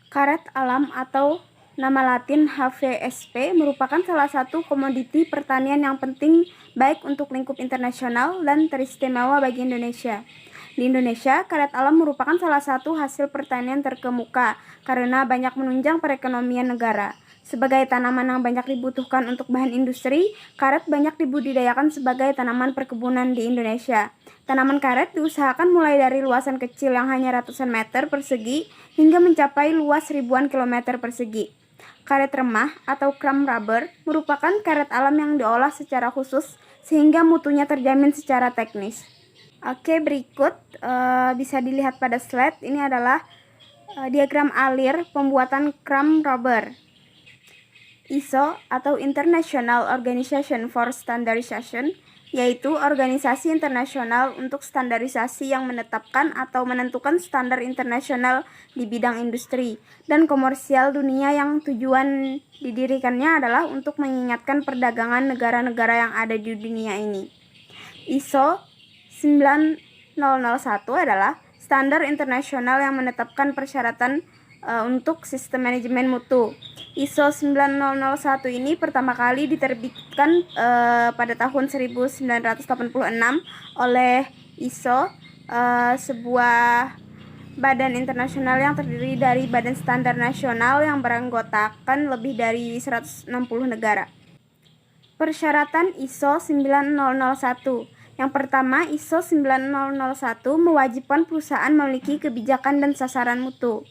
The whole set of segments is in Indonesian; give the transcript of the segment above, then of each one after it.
Karet alam atau nama latin HVSP merupakan salah satu komoditi pertanian yang penting baik untuk lingkup internasional dan teristimewa bagi Indonesia. Di Indonesia, karet alam merupakan salah satu hasil pertanian terkemuka karena banyak menunjang perekonomian negara. Sebagai tanaman yang banyak dibutuhkan untuk bahan industri, karet banyak dibudidayakan sebagai tanaman perkebunan di Indonesia. Tanaman karet diusahakan mulai dari luasan kecil yang hanya ratusan meter persegi hingga mencapai luas ribuan kilometer persegi. Karet remah atau crumb rubber merupakan karet alam yang diolah secara khusus sehingga mutunya terjamin secara teknis. Oke, berikut bisa dilihat pada slide. Ini adalah diagram alir pembuatan crumb rubber. ISO atau International Organization for Standardization, yaitu organisasi internasional untuk standarisasi yang menetapkan atau menentukan standar internasional di bidang industri dan komersial dunia yang tujuan didirikannya adalah untuk mengingatkan perdagangan negara-negara yang ada di dunia ini. ISO 9001 adalah standar internasional yang menetapkan persyaratan untuk sistem manajemen mutu. ISO 9001 ini pertama kali diterbitkan pada tahun 1986 oleh ISO, sebuah badan internasional yang terdiri dari badan standar nasional yang beranggotakan lebih dari 160 negara. Persyaratan ISO 9001. Yang pertama, ISO 9001 mewajibkan perusahaan memiliki kebijakan dan sasaran mutu.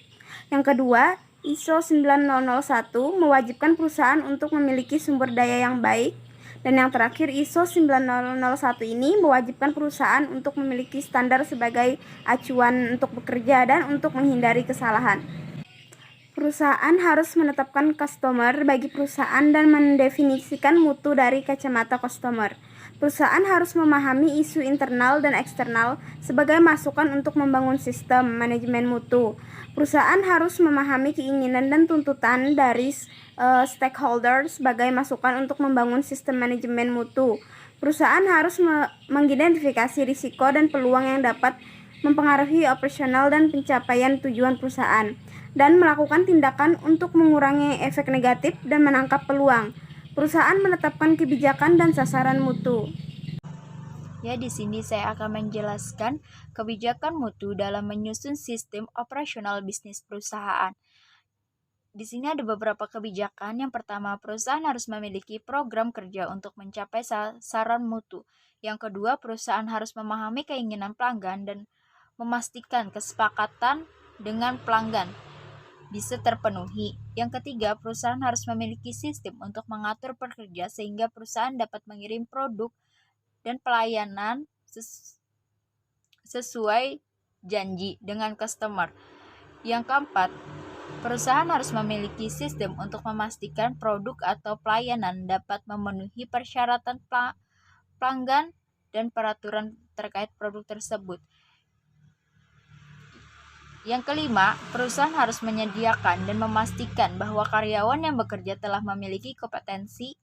Yang kedua, ISO 9001 mewajibkan perusahaan untuk memiliki sumber daya yang baik. Dan yang terakhir, ISO 9001 ini mewajibkan perusahaan untuk memiliki standar sebagai acuan untuk bekerja dan untuk menghindari kesalahan. Perusahaan harus menetapkan customer bagi perusahaan dan mendefinisikan mutu dari kacamata customer. Perusahaan harus memahami isu internal dan eksternal sebagai masukan untuk membangun sistem manajemen mutu. Perusahaan harus memahami keinginan dan tuntutan dari stakeholders sebagai masukan untuk membangun sistem manajemen mutu. Perusahaan harus mengidentifikasi risiko dan peluang yang dapat mempengaruhi operasional dan pencapaian tujuan perusahaan, dan melakukan tindakan untuk mengurangi efek negatif dan menangkap peluang. Perusahaan menetapkan kebijakan dan sasaran mutu. Ya, di sini saya akan menjelaskan kebijakan mutu dalam menyusun sistem operasional bisnis perusahaan. Di sini ada beberapa kebijakan. Yang pertama, perusahaan harus memiliki program kerja untuk mencapai sasaran mutu. Yang kedua, perusahaan harus memahami keinginan pelanggan dan memastikan kesepakatan dengan pelanggan bisa terpenuhi. Yang ketiga, perusahaan harus memiliki sistem untuk mengatur pekerja sehingga perusahaan dapat mengirim produk dan pelayanan sesuai janji dengan customer. Yang keempat, perusahaan harus memiliki sistem untuk memastikan produk atau pelayanan dapat memenuhi persyaratan pelanggan dan peraturan terkait produk tersebut. Yang kelima, perusahaan harus menyediakan dan memastikan bahwa karyawan yang bekerja telah memiliki kompetensi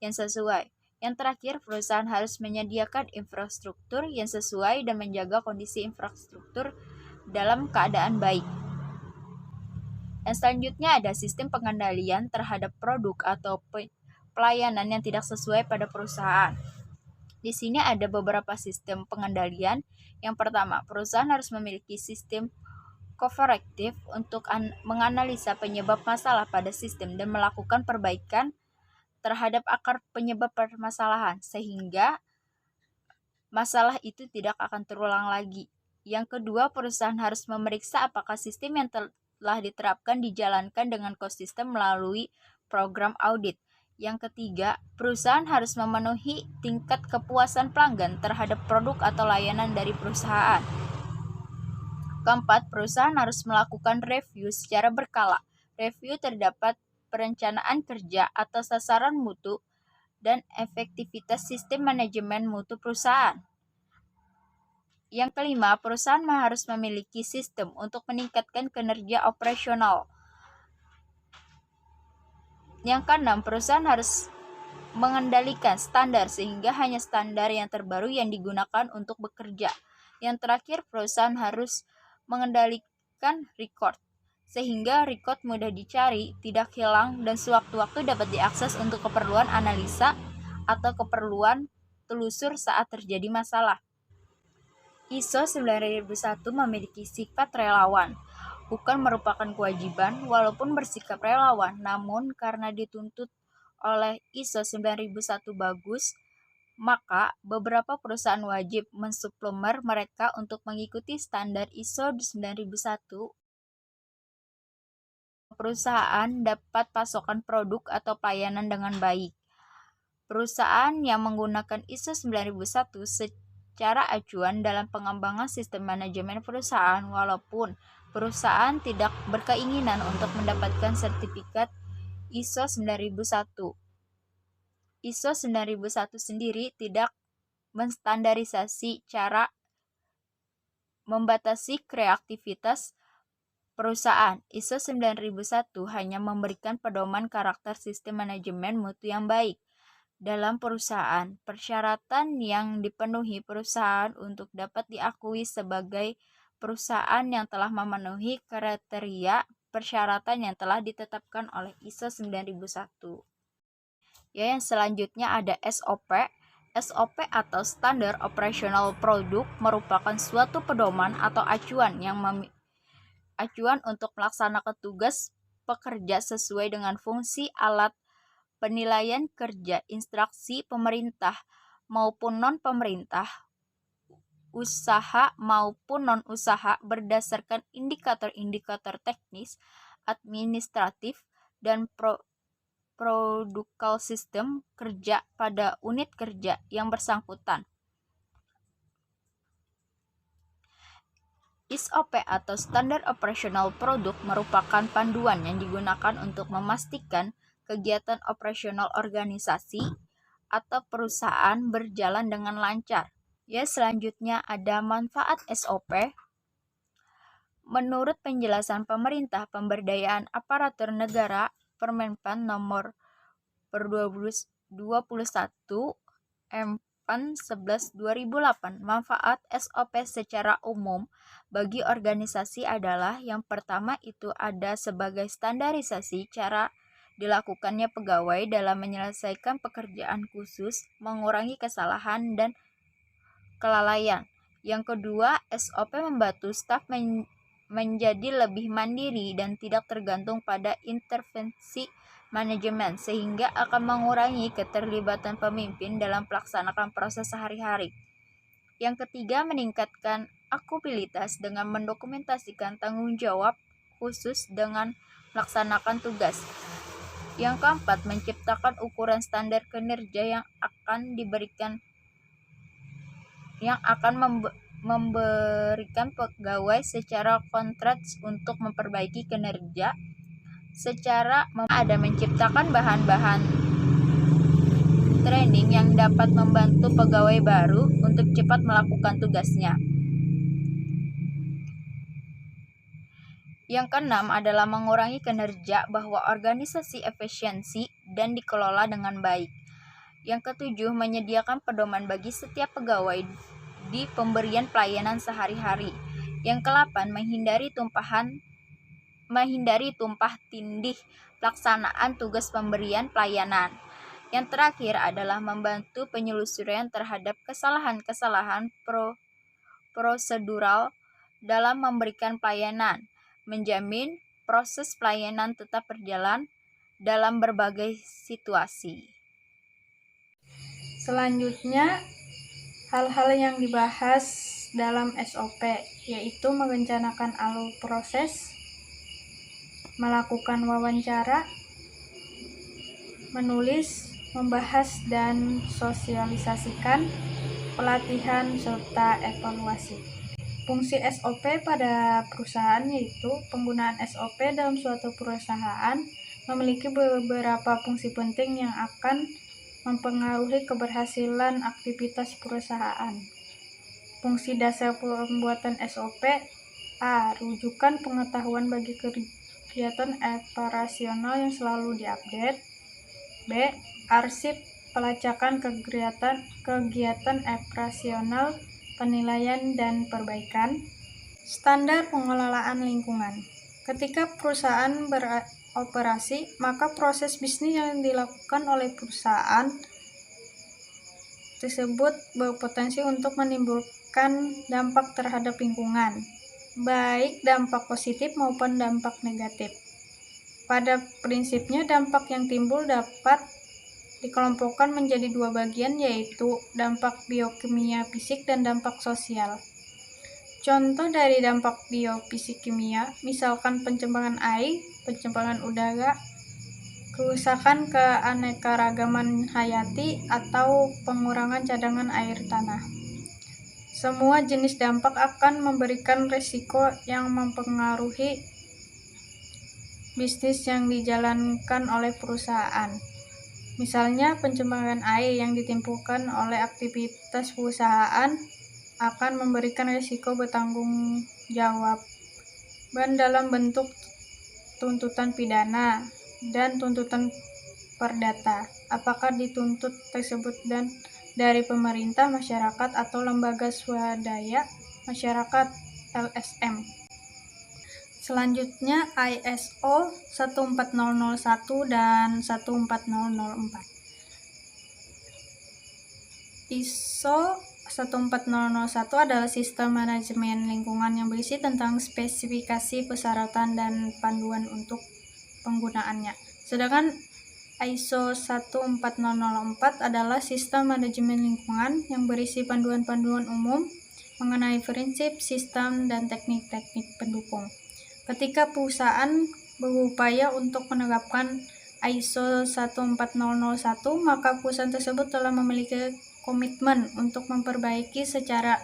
yang sesuai. Yang terakhir, perusahaan harus menyediakan infrastruktur yang sesuai dan menjaga kondisi infrastruktur dalam keadaan baik. Yang selanjutnya ada sistem pengendalian terhadap produk atau pelayanan yang tidak sesuai pada perusahaan. Di sini ada beberapa sistem pengendalian. Yang pertama, perusahaan harus memiliki sistem korektif untuk menganalisa penyebab masalah pada sistem dan melakukan perbaikan terhadap akar penyebab permasalahan sehingga masalah itu tidak akan terulang lagi. Yang kedua, perusahaan harus memeriksa apakah sistem yang telah diterapkan dijalankan dengan konsisten melalui program audit. Yang ketiga, perusahaan harus memenuhi tingkat kepuasan pelanggan terhadap produk atau layanan dari perusahaan. Keempat, perusahaan harus melakukan review secara berkala. Review terdapat perencanaan kerja atau sasaran mutu dan efektivitas sistem manajemen mutu perusahaan. Yang kelima, perusahaan harus memiliki sistem untuk meningkatkan kinerja operasional. Yang keenam, perusahaan harus mengendalikan standar sehingga hanya standar yang terbaru yang digunakan untuk bekerja. Yang terakhir, perusahaan harus mengendalikan record, sehingga record mudah dicari, tidak hilang, dan sewaktu-waktu dapat diakses untuk keperluan analisa atau keperluan telusur saat terjadi masalah. ISO 9001 memiliki sifat relawan, bukan merupakan kewajiban walaupun bersikap relawan, namun karena dituntut oleh ISO 9001 bagus, maka beberapa perusahaan wajib mensuplemen mereka untuk mengikuti standar ISO 9001. Perusahaan dapat pasokan produk atau pelayanan dengan baik. Perusahaan yang menggunakan ISO 9001 secara acuan dalam pengembangan sistem manajemen perusahaan, walaupun perusahaan tidak berkeinginan untuk mendapatkan sertifikat ISO 9001. ISO 9001 sendiri tidak menstandarisasi cara membatasi kreativitas perusahaan. ISO 9001 hanya memberikan pedoman karakter sistem manajemen mutu yang baik dalam perusahaan. Persyaratan yang dipenuhi perusahaan untuk dapat diakui sebagai perusahaan yang telah memenuhi kriteria persyaratan yang telah ditetapkan oleh ISO 9001. Yang selanjutnya ada SOP. SOP atau Standar Operational Product merupakan suatu pedoman atau acuan untuk melaksanakan tugas pekerja sesuai dengan fungsi alat penilaian kerja, instruksi pemerintah maupun non-pemerintah, usaha maupun non-usaha berdasarkan indikator-indikator teknis, administratif, dan produkal sistem kerja pada unit kerja yang bersangkutan. SOP atau Standard Operational Product merupakan panduan yang digunakan untuk memastikan kegiatan operasional organisasi atau perusahaan berjalan dengan lancar. Selanjutnya ada manfaat SOP. Menurut penjelasan pemerintah pemberdayaan aparatur negara Permenpan nomor 21 M.Pan 11 2008, manfaat SOP secara umum bagi organisasi adalah yang pertama itu ada sebagai standarisasi cara dilakukannya pegawai dalam menyelesaikan pekerjaan khusus, mengurangi kesalahan dan kelalaian. Yang kedua, SOP membantu staf menjadi lebih mandiri dan tidak tergantung pada intervensi manajemen, sehingga akan mengurangi keterlibatan pemimpin dalam pelaksanaan proses sehari-hari. Yang ketiga, meningkatkan akuntabilitas dengan mendokumentasikan tanggung jawab khusus dengan melaksanakan tugas. Yang keempat, menciptakan ukuran standar kinerja yang akan memberikan pegawai secara kontrak untuk memperbaiki kinerja ada menciptakan bahan-bahan training yang dapat membantu pegawai baru untuk cepat melakukan tugasnya. Yang keenam adalah mengurangi kinerja bahwa organisasi efisiensi dan dikelola dengan baik. Yang ketujuh, menyediakan pedoman bagi setiap pegawai di pemberian pelayanan sehari-hari. Yang ke-8, menghindari tumpah tindih pelaksanaan tugas pemberian pelayanan. Yang terakhir adalah membantu penyelesaian terhadap kesalahan-kesalahan prosedural dalam memberikan pelayanan, menjamin proses pelayanan tetap berjalan dalam berbagai situasi. Selanjutnya, hal-hal yang dibahas dalam SOP yaitu merencanakan alur proses, melakukan wawancara, menulis, membahas dan sosialisasikan, pelatihan, serta evaluasi. Fungsi SOP pada perusahaan yaitu penggunaan SOP dalam suatu perusahaan memiliki beberapa fungsi penting yang akan mempengaruhi keberhasilan aktivitas perusahaan. Fungsi dasar pembuatan SOP: A. Rujukan pengetahuan bagi kegiatan operasional yang selalu diupdate. B. Arsip pelacakan kegiatan operasional, penilaian dan perbaikan. Standar pengelolaan lingkungan. Ketika perusahaan beroperasi, maka proses bisnis yang dilakukan oleh perusahaan tersebut berpotensi untuk menimbulkan dampak terhadap lingkungan, baik dampak positif maupun dampak negatif. Pada prinsipnya, dampak yang timbul dapat dikelompokkan menjadi dua bagian, yaitu dampak biokimia fisik dan dampak sosial. Contoh dari dampak biofisik kimia, misalkan pencemaran air, pencemaran udara, kerusakan keanekaragaman hayati, atau pengurangan cadangan air tanah. Semua jenis dampak akan memberikan risiko yang mempengaruhi bisnis yang dijalankan oleh perusahaan. Misalnya, pencemaran air yang ditimbulkan oleh aktivitas perusahaan akan memberikan risiko bertanggung jawab dalam bentuk tuntutan pidana dan tuntutan perdata. Apakah dituntut tersebut dan dari pemerintah, masyarakat, atau lembaga swadaya masyarakat LSM. Selanjutnya ISO 14001 dan 14004. ISO 14001 adalah sistem manajemen lingkungan yang berisi tentang spesifikasi, persyaratan, dan panduan untuk penggunaannya. Sedangkan ISO 14004 adalah sistem manajemen lingkungan yang berisi panduan-panduan umum mengenai prinsip, sistem, dan teknik-teknik pendukung. Ketika perusahaan berupaya untuk menerapkan ISO 14001, maka perusahaan tersebut telah memiliki komitmen untuk memperbaiki secara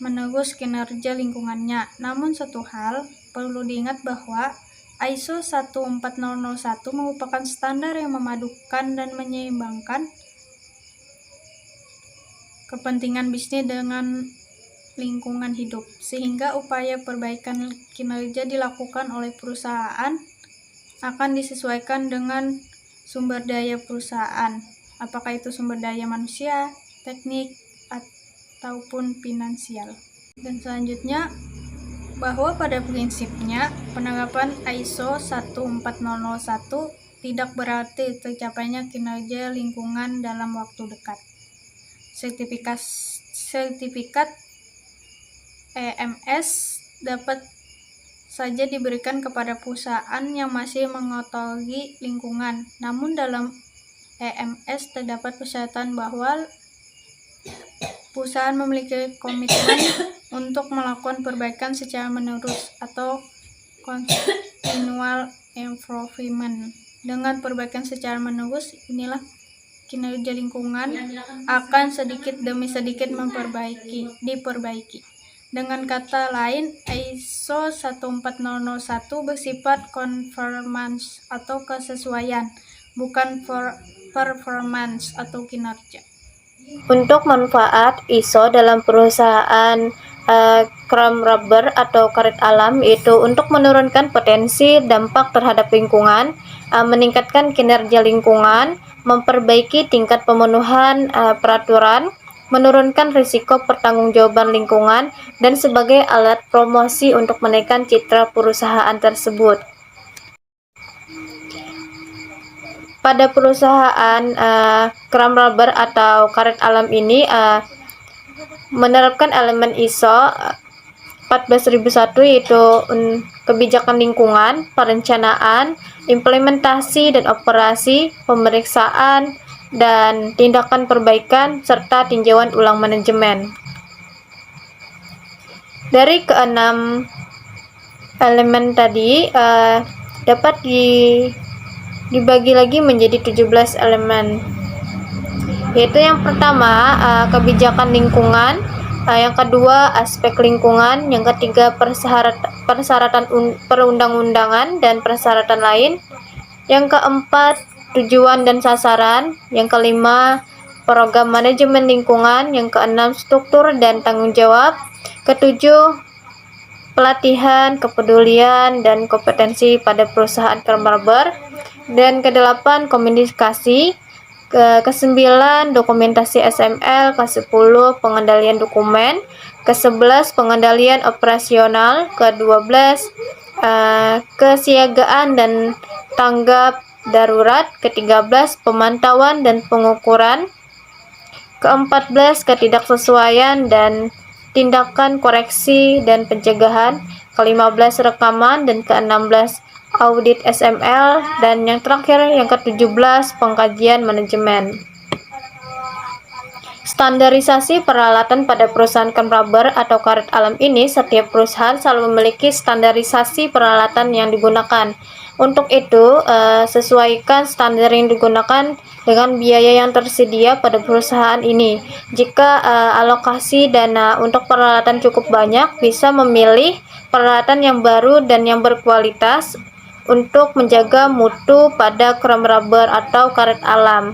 menerus kinerja lingkungannya. Namun satu hal perlu diingat bahwa ISO 14001 merupakan standar yang memadukan dan menyeimbangkan kepentingan bisnis dengan lingkungan hidup, sehingga upaya perbaikan kinerja dilakukan oleh perusahaan akan disesuaikan dengan sumber daya perusahaan, apakah itu sumber daya manusia, teknik, ataupun finansial. Dan selanjutnya, bahwa pada prinsipnya penerapan ISO 14001 tidak berarti tercapainya kinerja lingkungan dalam waktu dekat. Sertifikat EMS dapat saja diberikan kepada perusahaan yang masih mengotori lingkungan. Namun dalam EMS terdapat persyaratan bahwa perusahaan memiliki komitmen untuk melakukan perbaikan secara menerus atau continual improvement. Dengan perbaikan secara menerus, inilah kinerja lingkungan akan sedikit demi sedikit diperbaiki. Dengan kata lain, ISO 14001 bersifat conformance atau kesesuaian, bukan performance atau kinerja. Untuk manfaat ISO dalam perusahaan Crumb Rubber atau karet alam, yaitu untuk menurunkan potensi dampak terhadap lingkungan, meningkatkan kinerja lingkungan, memperbaiki tingkat pemenuhan peraturan, menurunkan risiko pertanggungjawaban lingkungan, dan sebagai alat promosi untuk menaikkan citra perusahaan tersebut. Pada perusahaan Crumb Rubber atau karet alam ini menerapkan elemen ISO 14001, yaitu kebijakan lingkungan, perencanaan, implementasi dan operasi, pemeriksaan, dan tindakan perbaikan, serta tinjauan ulang manajemen. Dari keenam elemen tadi dapat dibagi lagi menjadi 17 elemen, yaitu yang pertama kebijakan lingkungan, yang kedua aspek lingkungan, yang ketiga persyaratan perundang-undangan dan persyaratan lain, yang keempat tujuan dan sasaran, yang kelima program manajemen lingkungan, yang keenam struktur dan tanggung jawab, ketujuh pelatihan, kepedulian, dan kompetensi pada perusahaan Crumb Rubber, dan kedelapan komunikasi, Ke-9 dokumentasi SML, ke-10 pengendalian dokumen, ke-11 pengendalian operasional, ke-12 kesiagaan dan tanggap darurat, ke-13 pemantauan dan pengukuran, ke-14 ketidaksesuaian dan tindakan koreksi dan pencegahan, ke-15 rekaman, dan ke-16 audit SML, dan yang terakhir yang ke-17 pengkajian manajemen. Standarisasi peralatan pada perusahaan chrome rubber atau karet alam ini, setiap perusahaan selalu memiliki standarisasi peralatan yang digunakan. Untuk itu, sesuaikan standar yang digunakan dengan biaya yang tersedia pada perusahaan ini. Jika alokasi dana untuk peralatan cukup banyak, bisa memilih peralatan yang baru dan yang berkualitas untuk menjaga mutu pada chrome rubber atau karet alam.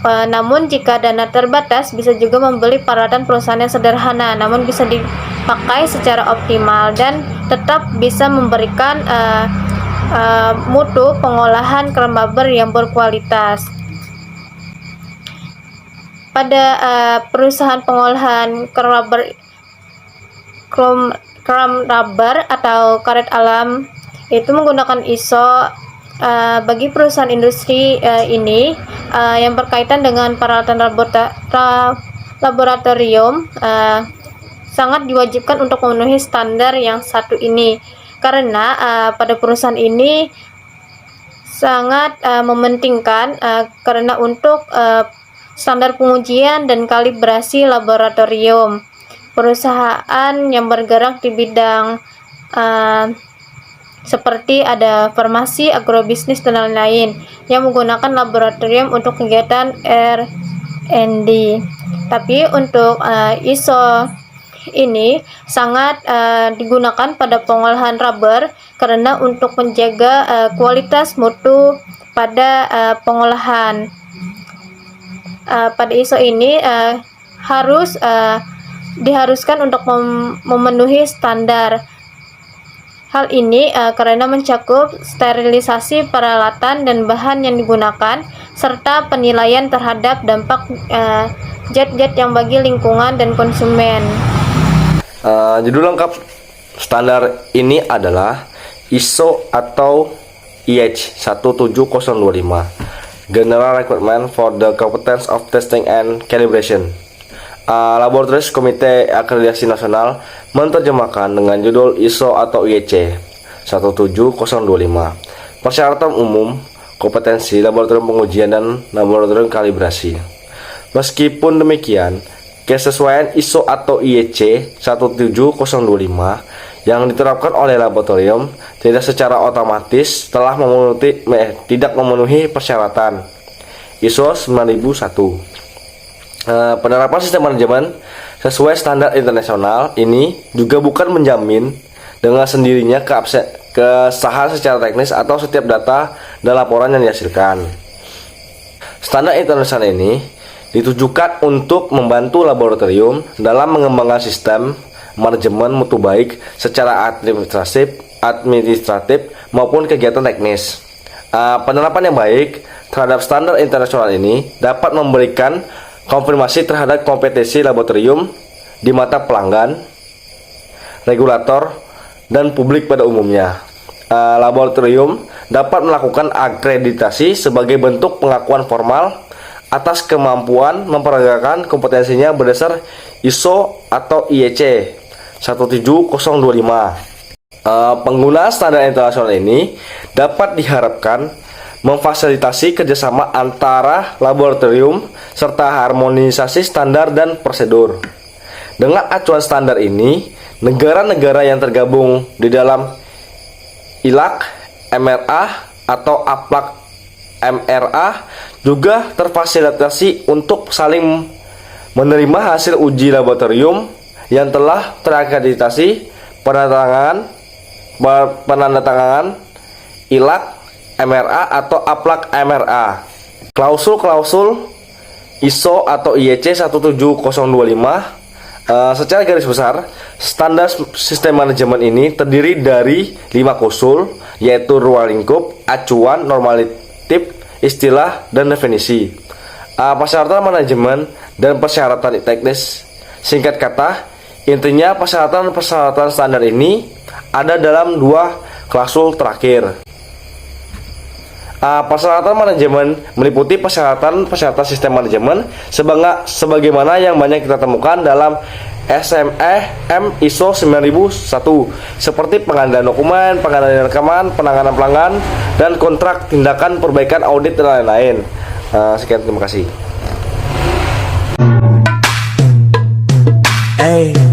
Namun jika dana terbatas, bisa juga membeli peralatan perusahaan yang sederhana namun bisa dipakai secara optimal dan tetap bisa memberikan mutu pengolahan chrome rubber yang berkualitas. Pada perusahaan pengolahan chrome rubber atau karet alam itu menggunakan ISO. Bagi perusahaan industri ini yang berkaitan dengan peralatan laboratorium sangat diwajibkan untuk memenuhi standar yang satu ini, karena pada perusahaan ini sangat mementingkan karena untuk standar pengujian dan kalibrasi laboratorium. Perusahaan yang bergerak di bidang seperti ada farmasi, agrobisnis, dan lain-lain yang menggunakan laboratorium untuk kegiatan R&D. Tapi untuk ISO ini sangat digunakan pada pengolahan rubber karena untuk menjaga kualitas mutu pada pengolahan. Pada ISO ini diharuskan untuk memenuhi standar. Hal ini karena mencakup sterilisasi peralatan dan bahan yang digunakan, serta penilaian terhadap dampak zat-zat yang bagi lingkungan dan konsumen. Judul lengkap standar ini adalah ISO atau IEC 17025, General Requirement for the Competence of Testing and Calibration. Laboratories Komite Akreditasi Nasional menerjemahkan dengan judul ISO atau IEC 17025, persyaratan umum, kompetensi, laboratorium pengujian, dan laboratorium kalibrasi. Meskipun demikian, kesesuaian ISO atau IEC 17025 yang diterapkan oleh laboratorium tidak secara otomatis tidak memenuhi persyaratan ISO 9001. Penerapan sistem manajemen sesuai standar internasional ini juga bukan menjamin dengan sendirinya kesahan secara teknis atau setiap data dan laporan yang dihasilkan. Standar internasional ini ditujukan untuk membantu laboratorium dalam mengembangkan sistem manajemen mutu baik secara administratif maupun kegiatan teknis. Penerapan yang baik terhadap standar internasional ini dapat memberikan konfirmasi terhadap kompetensi laboratorium di mata pelanggan, regulator, dan publik pada umumnya. Laboratorium dapat melakukan akreditasi sebagai bentuk pengakuan formal atas kemampuan memperagakan kompetensinya berdasar ISO atau IEC 17025. Pengguna standar internasional ini dapat diharapkan memfasilitasi kerjasama antara laboratorium serta harmonisasi standar dan prosedur. Dengan acuan standar ini, negara-negara yang tergabung di dalam ILAC, MRA, atau APLAC MRA juga terfasilitasi untuk saling menerima hasil uji laboratorium yang telah terakreditasi penandatangan ILAC, MRA, atau APLAC MRA. Klausul-klausul ISO atau IEC 17025 secara garis besar, standar sistem manajemen ini terdiri dari 5 klausul, yaitu ruang lingkup, acuan, normatif, istilah, dan definisi. persyaratan manajemen dan persyaratan teknis. Singkat kata, intinya persyaratan standar ini ada dalam 2 klausul terakhir. Persyaratan manajemen meliputi persyaratan sistem manajemen sebagaimana yang banyak kita temukan dalam SME ISO 9001 seperti pengadaan dokumen, pengadaan rekaman, penanganan pelanggan, dan kontrak, tindakan, perbaikan, audit, dan lain-lain. Sekian, terima kasih. Hey.